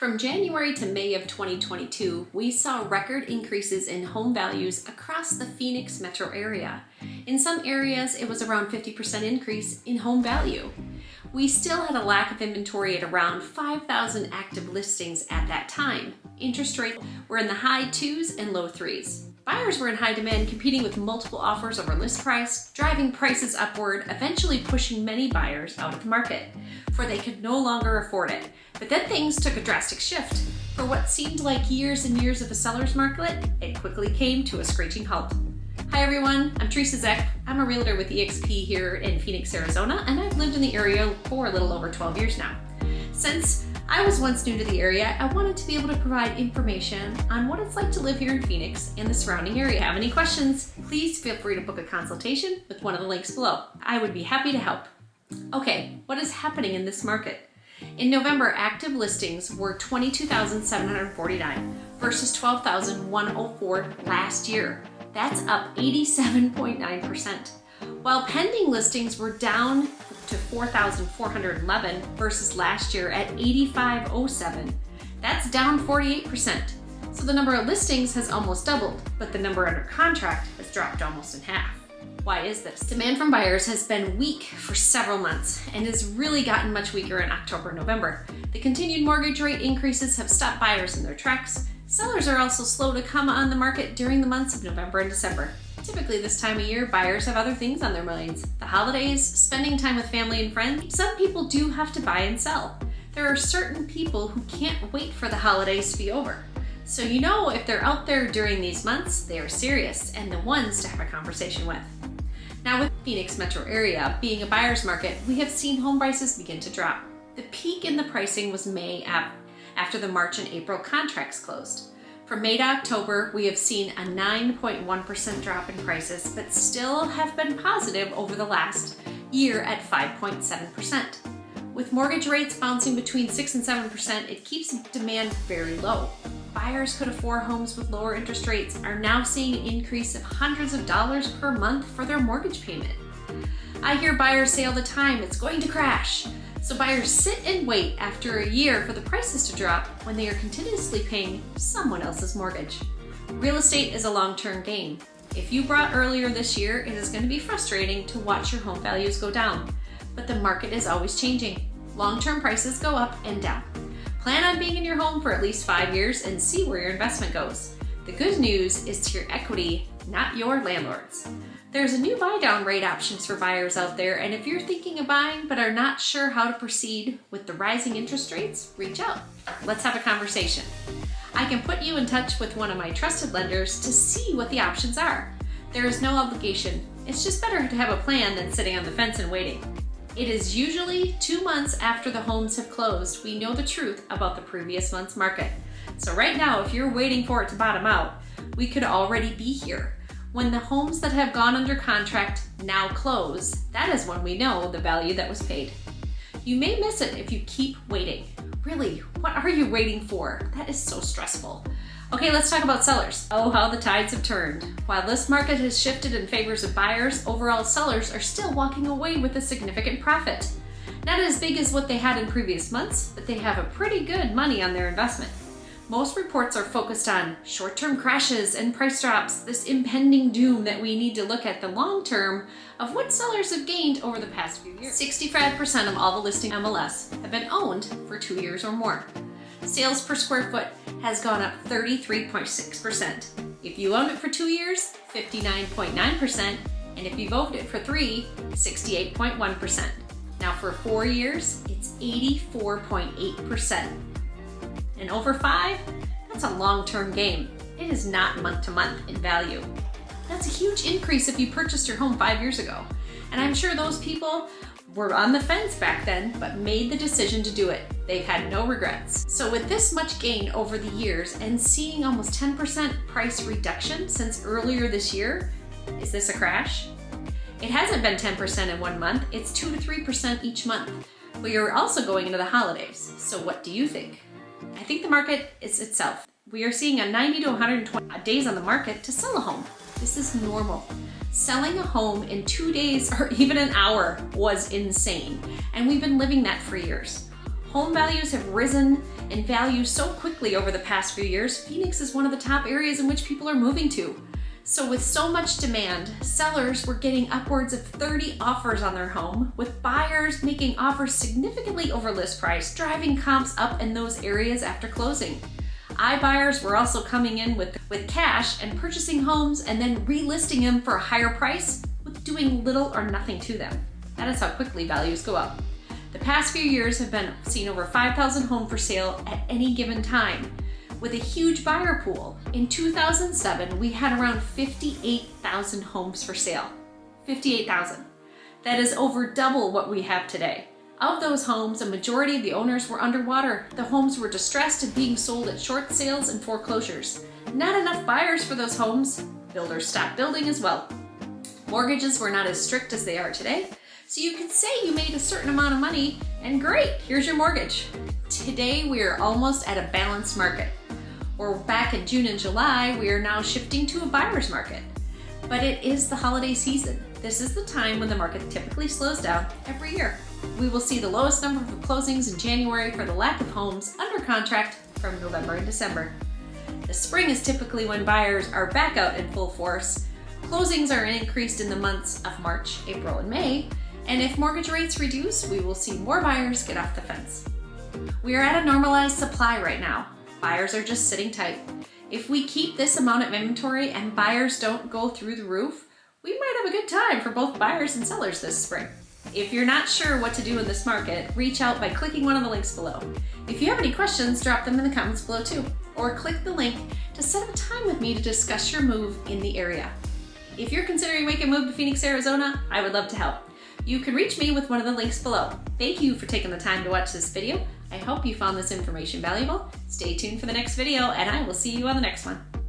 From January to May of 2022, we saw record increases in home values across the Phoenix metro area. In some areas, it was around 50% increase in home value. We still had a lack of inventory at around 5,000 active listings at that time. Interest rates were in the high 2s and low 3s. Buyers were in high demand, competing with multiple offers over list price, driving prices upward, eventually pushing many buyers out of the market, for they could no longer afford it. But then things took a drastic shift. For what seemed like years and years of a seller's market, it quickly came to a screeching halt. Hi everyone, I'm Teresa Zeck. I'm a realtor with eXp here in Phoenix, Arizona, and I've lived in the area for a little over 12 years now. Since I was once new to the area, I wanted to be able to provide information on what it's like to live here in Phoenix and the surrounding area. If you have any questions, please feel free to book a consultation with one of the links below. I would be happy to help. Okay, what is happening in this market? In November, active listings were 22,749 versus 12,104 last year. That's up 87.9%. While pending listings were down to 4,411 versus last year at 8,507. That's down 48%. So the number of listings has almost doubled, but the number under contract has dropped almost in half. Why is this? Demand from buyers has been weak for several months and has really gotten much weaker in October and November. The continued mortgage rate increases have stopped buyers in their tracks. Sellers are also slow to come on the market during the months of November and December. Typically this time of year, buyers have other things on their minds. The holidays, spending time with family and friends. Some people do have to buy and sell. There are certain people who can't wait for the holidays to be over. So you know if they're out there during these months, they are serious and the ones to have a conversation with. Now with Phoenix metro area being a buyer's market, we have seen home prices begin to drop. The peak in the pricing was May after the March and April contracts closed. From May to October, we have seen a 9.1% drop in prices, but still have been positive over the last year at 5.7%. With mortgage rates bouncing between 6 and 7%, it keeps demand very low. Buyers could afford homes with lower interest rates are now seeing an increase of hundreds of dollars per month for their mortgage payment. I hear buyers say all the time, it's going to crash. So buyers sit and wait after a year for the prices to drop when they are continuously paying someone else's mortgage. Real estate is a long-term game. If you bought earlier this year, it is going to be frustrating to watch your home values go down. But the market is always changing. Long-term prices go up and down. Plan on being in your home for at least 5 years and see where your investment goes. The good news is to your equity, not your landlord's. There's a new buy-down rate options for buyers out there, and if you're thinking of buying but are not sure how to proceed with the rising interest rates, reach out. Let's have a conversation. I can put you in touch with one of my trusted lenders to see what the options are. There is no obligation. It's just better to have a plan than sitting on the fence and waiting. It is usually 2 months after the homes have closed we know the truth about the previous month's market. So right now, if you're waiting for it to bottom out, we could already be here. When the homes that have gone under contract now close, that is when we know the value that was paid. You may miss it if you keep waiting. Really, what are you waiting for? That is so stressful. Okay, let's talk about sellers. Oh, how the tides have turned. While this market has shifted in favors of buyers, overall sellers are still walking away with a significant profit. Not as big as what they had in previous months, but they have a pretty good money on their investment. Most reports are focused on short-term crashes and price drops, this impending doom that we need to look at the long term of what sellers have gained over the past few years. 65% of all the listing MLS have been owned for 2 years or more. Sales per square foot has gone up 33.6%. If you owned it for 2 years, 59.9%, and if you've owned it for 3, 68.1%. Now for 4 years, it's 84.8%. And over 5, that's a long-term game. It is not month to month in value. That's a huge increase if you purchased your home 5 years ago. And I'm sure those people were on the fence back then, but made the decision to do it. They've had no regrets. So with this much gain over the years and seeing almost 10% price reduction since earlier this year, is this a crash? It hasn't been 10% in 1 month, it's 2 to 3% each month. But you're also going into the holidays. So what do you think? I think the market is itself. We are seeing a 90 to 120 days on the market to sell a home. This is normal. Selling a home in 2 days or even an hour was insane, and we've been living that for years. Home values have risen in value so quickly over the past few years, Phoenix is one of the top areas in which people are moving to. So with so much demand, sellers were getting upwards of 30 offers on their home, with buyers making offers significantly over list price, driving comps up in those areas after closing. iBuyers were also coming in with cash and purchasing homes and then relisting them for a higher price with doing little or nothing to them. That is how quickly values go up. The past few years have seen over 5,000 homes for sale at any given time, with a huge buyer pool. In 2007, we had around 58,000 homes for sale. 58,000. That is over double what we have today. Of those homes, a majority of the owners were underwater. The homes were distressed and being sold at short sales and foreclosures. Not enough buyers for those homes. Builders stopped building as well. Mortgages were not as strict as they are today. So you could say you made a certain amount of money and great, here's your mortgage. Today we are almost at a balanced market. Or back in June and July, we are now shifting to a buyer's market. But it is the holiday season. This is the time when the market typically slows down every year. We will see the lowest number of closings in January for the lack of homes under contract from November and December. The spring is typically when buyers are back out in full force. Closings are increased in the months of March, April, and May. And if mortgage rates reduce, we will see more buyers get off the fence. We are at a normalized supply right now. Buyers are just sitting tight. If we keep this amount of inventory and buyers don't go through the roof, we might have a good time for both buyers and sellers this spring. If you're not sure what to do in this market, reach out by clicking one of the links below. If you have any questions, drop them in the comments below too, or click the link to set up a time with me to discuss your move in the area. If you're considering making a move to Phoenix, Arizona, I would love to help. You can reach me with one of the links below. Thank you for taking the time to watch this video. I hope you found this information valuable. Stay tuned for the next video, and I will see you on the next one.